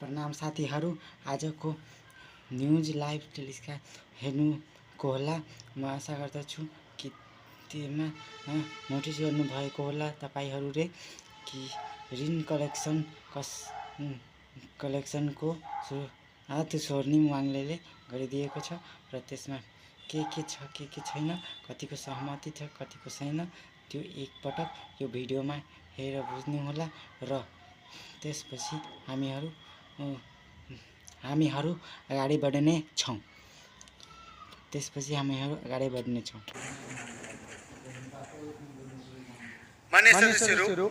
प्रणाम साथीहरू, आजको न्युज लाइभ टेलिकास्ट हेर्नुको होला। म आशा गर्दछु कि त्यसमा नोटिस गर्नुभएको होला तपाईहरूले कि ऋण कलेक्सनको सुरुवात स्वर्णिम वाङलेले गरिदिएको छ र त्यसमा के छ के छैन, कतिको सहमति छ कतिको छैन, त्यो एकपटक यो भिडियोमा हेरेर बुझ्नुहोला र त्यसपछि हामीहरू अगाडि बढ्ने छौँ। मान्य सदस्यहरू,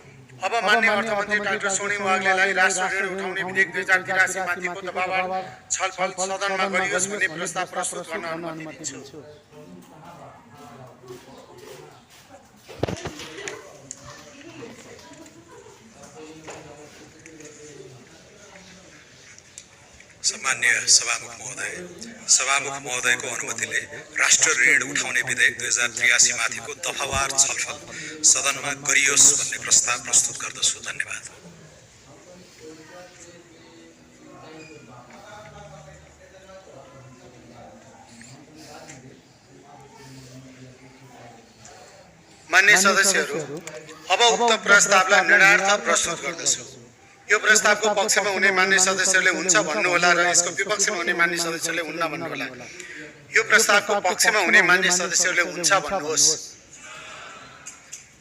अब मान्य अर्थमन्त्री डाक्टर स्वर्णिम वाग्लेलाई राष्ट्र ऋण उठाउने विधेयक 2083 माथिको दबावमा छलफल सदनमा गरियोस् भन्ने प्रस्ताव प्रस्तुत गर्न अनुमति दिन्छु। सम्मान्य सभामुख महोदयको अनुमतिले राष्ट्र ऋण उठाउने विधेयक 2083 माथिको दफावार छलफल सदनमा गरियोस् भन्ने प्रस्ताव प्रस्तुत गर्दछु। धन्यवाद। मान्य सदस्यहरू, अब उक्त प्रस्तावलाई निर्णयार्थ प्रस्तुत गर्दछु। यो प्रस्तावको पक्षमा हुने मान्य सदस्यहरूले हुन्छ भन्नुहोला र यसको विपक्षमा हुने मान्य सदस्यहरूले हुन्न भन्नुहोला। यो प्रस्तावको पक्षमा हुने मान्य सदस्यहरूले हुन्छ भन्नुहोस्।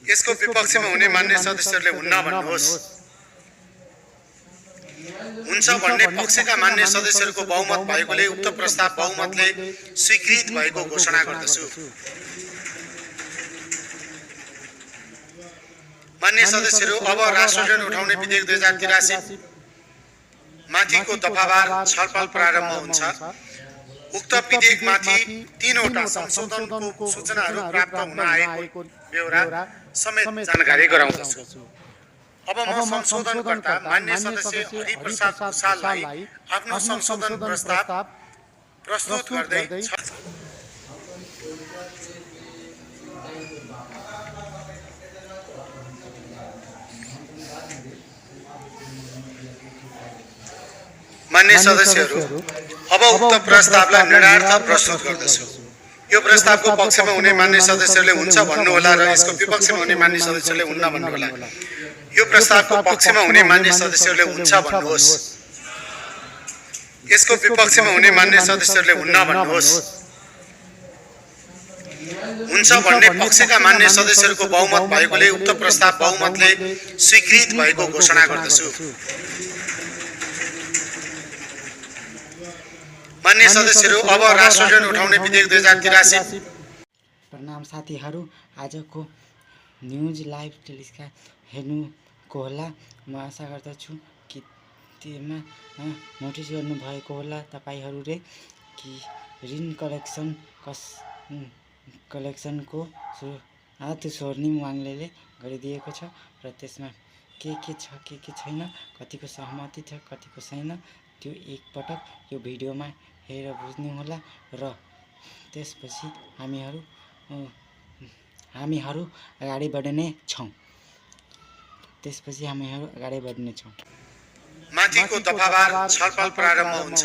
यसको विपक्षमा हुने मान्य सदस्यहरूले हुन्न भन्नुहोस्। हुन्छ भन्ने पक्षका मान्य सदस्यहरूको बहुमत भएकोले उक्त प्रस्ताव बहुमतले स्वीकृत भएको घोषणा गर्दछु। मान्य सदस्यहरू, अब राष्ट्र ऋण उठाउने विधेयक 2083 माथिको दफावार छलफल प्रारम्भ हुन्छ। उक्त विधेयकमाथि 3वटा संशोधनको सूचनाहरू प्राप्त हुन आएको ब्यौरा समेत जानकारी गराउँदछु। अब म संशोधनकर्ता मान्य सदस्य हरिप्रसाद भुषाललाई आफ्नो संशोधन प्रस्ताव प्रस्तुत गर्दै मान्य सदस्यहरू, अब उक्त प्रस्तावलाई निर्णयार्थ प्रस्तुत गर्दछु। यो प्रस्तावको पक्षमा हुने मान्य सदस्यहरूले हुन्छ भन्नुहोला र यसको विपक्षमा हुने मान्य सदस्यहरूले हुन्न भन्नुहोला। यो प्रस्तावको पक्षमा हुने मान्य सदस्यहरूले हुन्छ भन्नुहोस्। यसको विपक्षमा हुने मान्य सदस्यहरूले हुन्न भन्नुहोस्। हुन्छ भन्ने पक्षका मान्य सदस्यहरूको बहुमत भएकोले उक्त प्रस्ताव बहुमतले स्वीकृत भएको घोषणा गर्दछु। मान्य सदस्यहरू, अब राष्ट्र ऋण उठाउने विधेयक 2083। प्रणाम साथीहरू, आजको न्युज लाइभ टेलिकास्ट हेर्नुको होला। म आशा गर्दछु कि त्यसमा नोटिस गर्नुभएको होला तपाईहरूले कि ऋण कलेक्सनको सुरुवात स्वर्णिम वाङलेले गरिदिएको छ र त्यसमा के छ के छैन, कतिको सहमति छ कतिको छैन, त्यो एकपटक यो भिडियोमा हेरेर बुझ्नुहोला र त्यसपछि हामीहरू अगाडि बढ्ने छौँ। माथिको दफावार छलफल प्रारम्भ हुन्छ।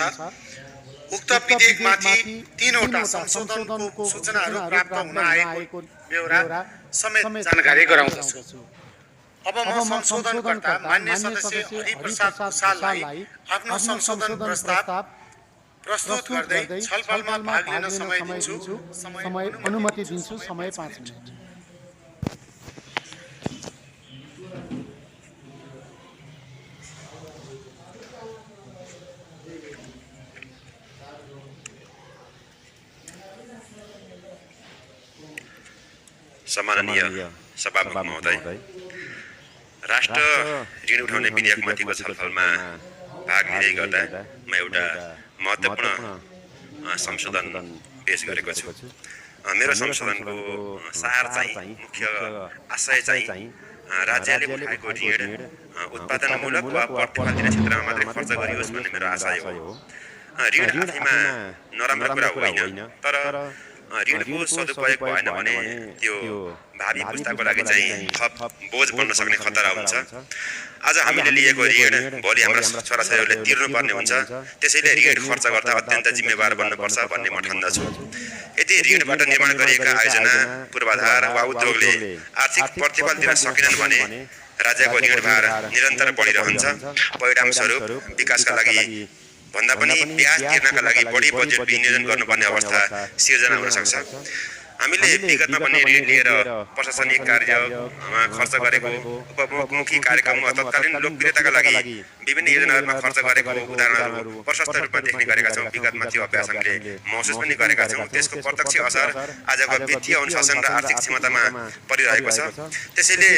उक्त विधेयकमाथि 3वटा संशोधनको सूचनाहरू प्राप्त हुन आएको ब्यौरा समेत जानकारी गराउँदछु। अब म संशोधनकर्ता मान्य सदस्य हरिप्रसाद भुषाललाई आफ्नो संशोधन प्रस्ताव प्रस्तुत गर्दै छलफलमा भाग लिन समय अनुमति दिन्छु। समय 5 मिनेट। सम्माननीय सभामुख महोदय, राष्ट्र ऋण उठाउने विधेयकमाथिको छलफलमा भाग लिँदै गर्दा म एउटा महत्त्वपूर्ण संशोधन पेश गरेको छु। मेरो संशोधनको सार चाहिँ मुख्य आशय चाहिँ राज्यले उठाएको ऋण उत्पादनमूलक वा प्रतिफल दिने क्षेत्रमा मात्रै खर्च गरियोस् भन्ने मेरो आशय हो। ऋण आफैमा नराम्रो कुरा होइन, तर ऋणको सदुपयोग भएन भने त्यो भावी पुस्ताको लागि चाहिँ थप बोझ बन्न सक्ने खतरा हुन्छ। आज हामीले लिएको ऋण भोलि हाम्रा छोराछोरीहरूले तिर्नुपर्ने हुन्छ, त्यसैले ऋण खर्च गर्दा अत्यन्त जिम्मेवार बन्नुपर्छ भन्ने म ठान्दछु। यदि ऋणबाट निर्माण गरिएका आयोजना, पूर्वाधार वा उद्योगले आर्थिक प्रतिफल दिन सकेनन् भने राज्यको ऋण भार निरन्तर बढिरहन्छ। परिणामस्वरूप विकासका लागि भन्दा पनि ब्याज तिर्नका लागि बढी बजेट विनियोजन गर्नुपर्ने अवस्था सिर्जना हुन सक्छ। हामीले विगतमा पनि ऋण लिएर प्रशासनिक कार्यमा खर्च गरेको, उपमुखी कार्यक्रम अथवा तत्कालीन लोकप्रियताका लागि विभिन्न योजनाहरूमा खर्च गरेको उदाहरणहरू प्रशस्त रूपमा देख्ने गरेका छौँ। विगतमा त्यो अभ्यास हामीले महसुस पनि गरेका छौँ। त्यसको प्रत्यक्ष असर आजको वित्तीय अनुशासन र आर्थिक क्षमतामा परिरहेको छ। त्यसैले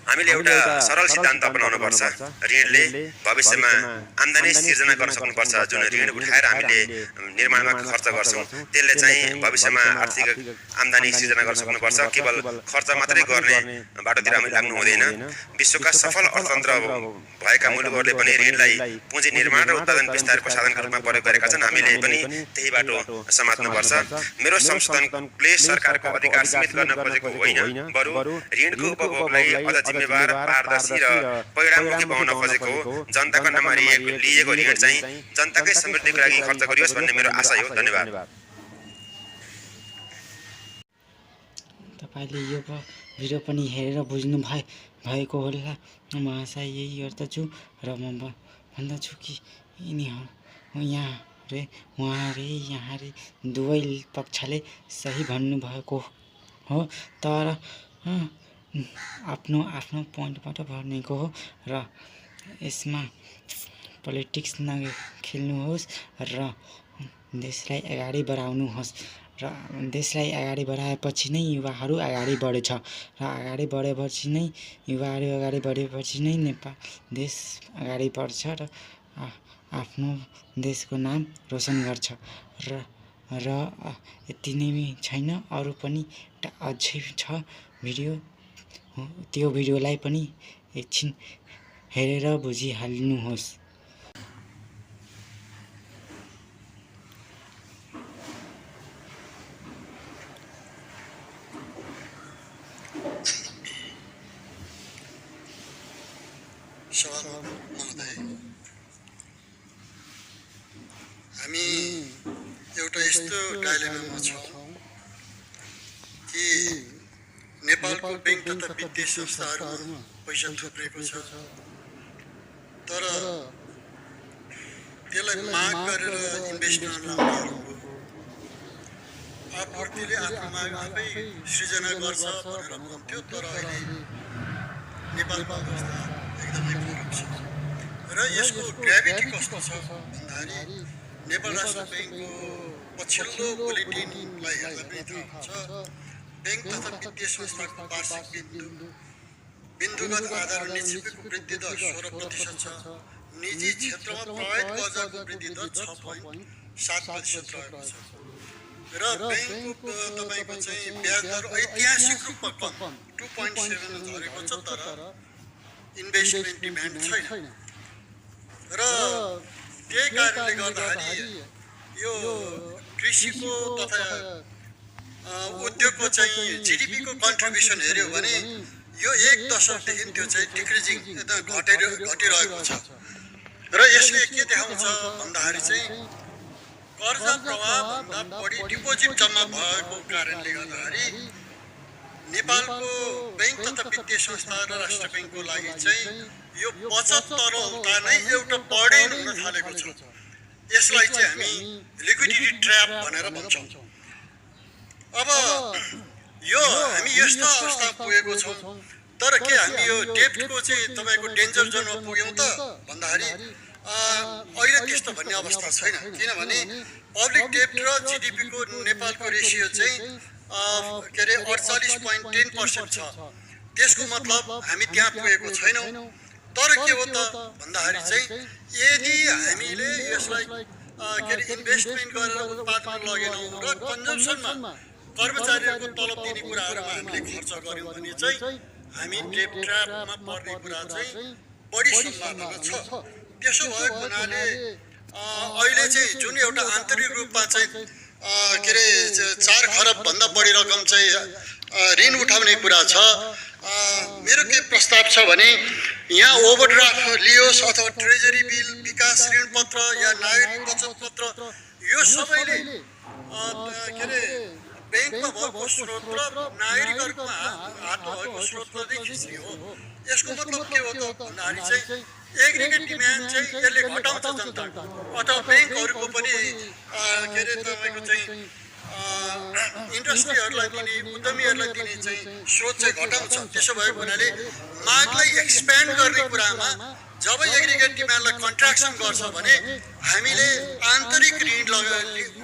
हामीले एउटा सरल सिद्धान्त अपनाउनुपर्छ। ऋणले भविष्यमा आम्दानी सिर्जना गर्न सक्नुपर्छ। जुन ऋण उठाएर हामीले निर्माणमा खर्च गर्छौँ त्यसले चाहिँ भविष्यमा आर्थिक आम्दानी सिर्जना गर्न सक्नुपर्छ। केवल खर्च मात्रै गर्ने बाटोतिर हामी लाग्नु हुँदैन। विश्वका सफल अर्थतन्त्र भएका मुलुकहरूले पनि ऋणलाई पुँजी निर्माण र उत्पादन विस्तारको साधनको रूपमा प्रयोग गरेका छन्। हामीले पनि त्यही बाटो समात्नुपर्छ। मेरो संशोधनले सरकारको अधिकार सीमित गर्न खोजेको होइन, बरु ऋणको उपभोगलाई अझ जिम्मेवार, पारदर्शी र परिणाममुखी बनाउन खोजेको हो। जनताको नाममा लिएको ऋण चाहिँ जनताकै समृद्धिको लागि खर्च गरियोस् भन्ने मेरो आशा हो। धन्यवाद। तपाईँले यो भिडियो पनि हेरेर बुझ्नु भएको होला। म आशा यही गर्दछु र म भन्दछु कि यहाँले दुवै पक्षले सही भन्नुभएको हो, तर आफ्नो पोइन्टबाट भनेको हो र यसमा पोलिटिक्स नखेल्नुहोस् र देशलाई अगाडि बढाउनुहोस्। र देशलाई अगाडि बढाएपछि नै युवाहरू अगाडि बढेछ र अगाडि बढेपछि नै युवाहरू अगाडि बढेपछि नै नेपाल देश अगाडि बढ्छ र आफ्नो देशको नाम रोशन गर्छ। र यति नै छैन, अरू पनि एउटा अझै छ भिडियो, त्यो भिडियोलाई पनि एकछिन हेरेर बुझिहाल्नुहोस्। हामी एउटा यस्तो डाइलेमामा छौँ कि नेपालको ब्याङ्क तथा वित्तीय संस्थाहरूमा पैसा थुप्रेको छ, तर त्यसलाई माग गरेर इन्भेस्टमेन्ट लाउनेहरूको आपूर्तिले आफ्नो माग आफै सृजना गर्छ भनेर भन्थ्यो। तर अहिले नेपालको अवस्था एकदमै फरक छ र यसको ग्राभिटी कस्तो छ भन्दाखेरि नेपाल राष्ट्र ब्याङ्कको पछिल्लो बुलेटिनलाई हेर्दा पनि थाहा हुन्छ। ब्याङ्क तथा वित्तीय संस्थाको वार्षिक बिन्दुगत आधार निक्षेपको वृद्धि दर 16% छ। निजी क्षेत्रमा प्रभावित कर्जाको वृद्धि दर 6.7% रहेको छ र ब्याङ्कको तपाईँको चाहिँ ब्याज दर ऐतिहासिक रूपमा कम 2.7 झरेको छ, तर इन्भेस्टमेन्ट डिमान्ड छैन र त्यही कारणले गर्दाखेरि यो कृषिको तथा उद्योगको चाहिँ जिडिपीको कन्ट्रिब्युसन हेऱ्यो भने यो एक दशकदेखि त्यो चाहिँ डिक्रिजिङ घटिरहेको छ र यसले के देखाउँछ भन्दाखेरि चाहिँ कर्जा प्रवाहभन्दा बढी डिपोजिट जम्मा भएको कारणले गर्दाखेरि नेपालको ब्याङ्क तथा वित्तीय संस्था र राष्ट्र ब्याङ्कको लागि चाहिँ यो बचत तरलता नै एउटा बर्डन हुन थालेको छ। यसलाई चाहिँ हामी लिक्विडिटी ट्र्याप भनेर भन्छौँ। अब यो हामी यस्तो अवस्था पुगेको छौँ, तर के हामी यो डेब्टको चाहिँ तपाईँको डेन्जर जोनमा पुग्यौँ त भन्दाखेरि अहिले त्यस्तो भन्ने अवस्था छैन। किनभने पब्लिक डेब्ट र जिडिपीको नेपालको रेसियो चाहिँ के अरे 48.10% छ। त्यसको मतलब हामी त्यहाँ पुगेको छैनौँ। तर के हो त भन्दाखेरि चाहिँ यदि हामीले यसलाई के अरे इन्भेस्टमेन्ट गरेर उत्पादनमा लगेनौँ र कन्जम्सनमा कर्मचारीहरूको तलब दिने कुराहरूमा हामीले खर्च गऱ्यौँ भने चाहिँ हामी डेब्ट ट्र्यापमा पर्ने कुरा चाहिँ बढी सम्भावना छ। त्यसो भएको हुनाले अहिले चाहिँ जुन एउटा आन्तरिक रूपमा चाहिँ के अरे 4 खरबभन्दा बढी रकम चाहिँ ऋण उठाउने कुरा छ। मेरो के प्रस्ताव छ भने यहाँ ओभरड्राफ्ट लियोस् अथवा ट्रेजरी बिल, विकास ऋण पत्र या नागरिक बचत पत्र यो सबैले के अरे ब्याङ्कमा भएको स्रोत र नागरिकहरूको हातमा भएको स्रोत नै खिच्ने हो। यसको मतलब के हो त भन्दाखेरि चाहिँ एग्रिगेट डिमान्ड चाहिँ यसले घटाउँछ जनताको अथवा ब्याङ्कहरूको पनि के अरे तपाईँको चाहिँ इन्डस्ट्रीहरूलाई दिने, उद्यमीहरूलाई दिने चाहिँ स्रोत चाहिँ घटाउँछ। त्यसो भएको हुनाले मागलाई एक्सप्यान्ड गर्ने कुरामा जब एग्रिगेट डिमान्डलाई कन्ट्र्याक्सन गर्छ भने हामीले आन्तरिक ऋण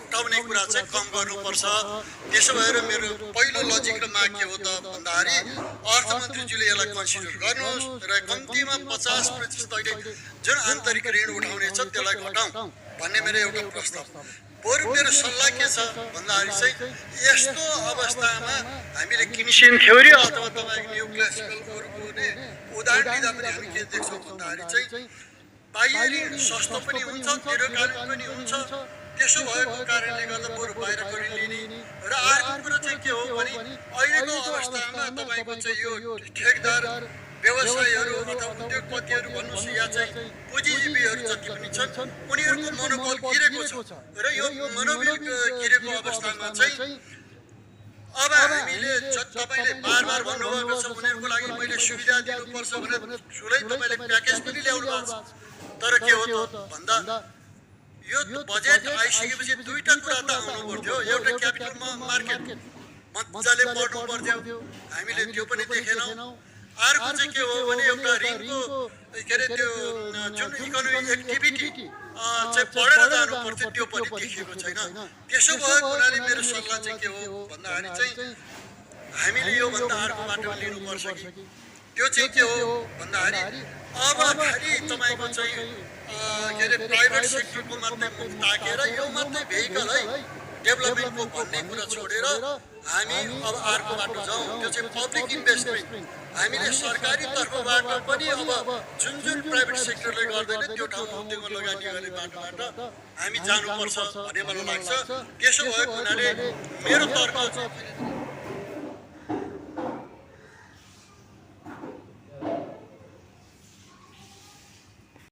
उठाउने कुरा चाहिँ कम गर्नुपर्छ। त्यसो भएर मेरो पहिलो लजिक र माग के हो त भन्दाखेरि अर्थमन्त्रीज्यूले यसलाई कन्सिडर गर्नुहोस् र कम्तीमा 50% अहिले जुन आन्तरिक ऋण उठाउने छ त्यसलाई घटाउँ भन्ने मेरो एउटा प्रस्ताव। बरु मेरो सल्लाह के छ भन्दाखेरि चाहिँ यस्तो अवस्थामा हामीले किन्सियन थ्योरी अथवा तपाईँको न्यू क्लासिकलहरूको उदाहरण लिँदा पनि हामी के देख्छौँ भन्दाखेरि चाहिँ बाह्य ऋण सस्तो पनि हुन्छ, दीर्घकालीन पनि हुन्छ। त्यसो भएको कारणले गर्दा बरु बाहिरको ऋण लिने र अर्को कुरो चाहिँ के हो भने अहिलेको अवस्थामा तपाईँको चाहिँ यो ठेकदार व्यवसायीहरू अथवा उद्योगपतिहरू भन्नुहोस् या चाहिँ पुँजीजीवीहरू जति पनि छन् उनीहरूको मनोबल गिरेको छ र यो मनोबल गिरेको अवस्थामा चाहिँ अब हामीले तपाईँले बार भन्नुभएको छ उनीहरूको लागि मैले सुविधा दिनुपर्छ भनेर ठुलै तपाईँले प्याकेज पनि ल्याउनु भएको छ। तर के हो त भन्दा यो बजेट आइसकेपछि दुईटा कुरा त आउनु पर्थ्यो। एउटा क्यापिटल मार्केट मजाले बढ्नु पर्थ्यो, हामीले त्यो पनि देखेनौँ। अर्को चाहिँ के हो भने एउटा ऋणको के अरे त्यो जुन इकोनोमिक एक्टिभिटी चाहिँ बढेर जानु पर्थ्यो त्यो पनि देखिएको छैन। त्यसो भएको हुनाले मेरो सल्लाह चाहिँ के हो भन्दाखेरि चाहिँ हामीले योभन्दा अर्को बाटो लिनुपर्छ कि त्यो चाहिँ के हो भन्दाखेरि अब खालि तपाईँको चाहिँ के अरे प्राइभेट सेक्टरको मात्रै मुख ताकेर यो मात्रै भेहिकल है डेभलपमेन्टको भन्ने कुरा छोडेर हामी अब अर्को बाटो जाउँ। त्यो चाहिँ पब्लिक इन्भेस्टमेन्ट। हामीले सरकारी तर्फबाट पनि अब जुन प्राइभेट सेक्टरले गर्दैन त्यो ठाउँमा उद्योगमा लगानी गर्ने बाटोबाट हामी जानुपर्छ भन्ने मलाई लाग्छ। त्यसो भएको हुनाले मेरो तर्क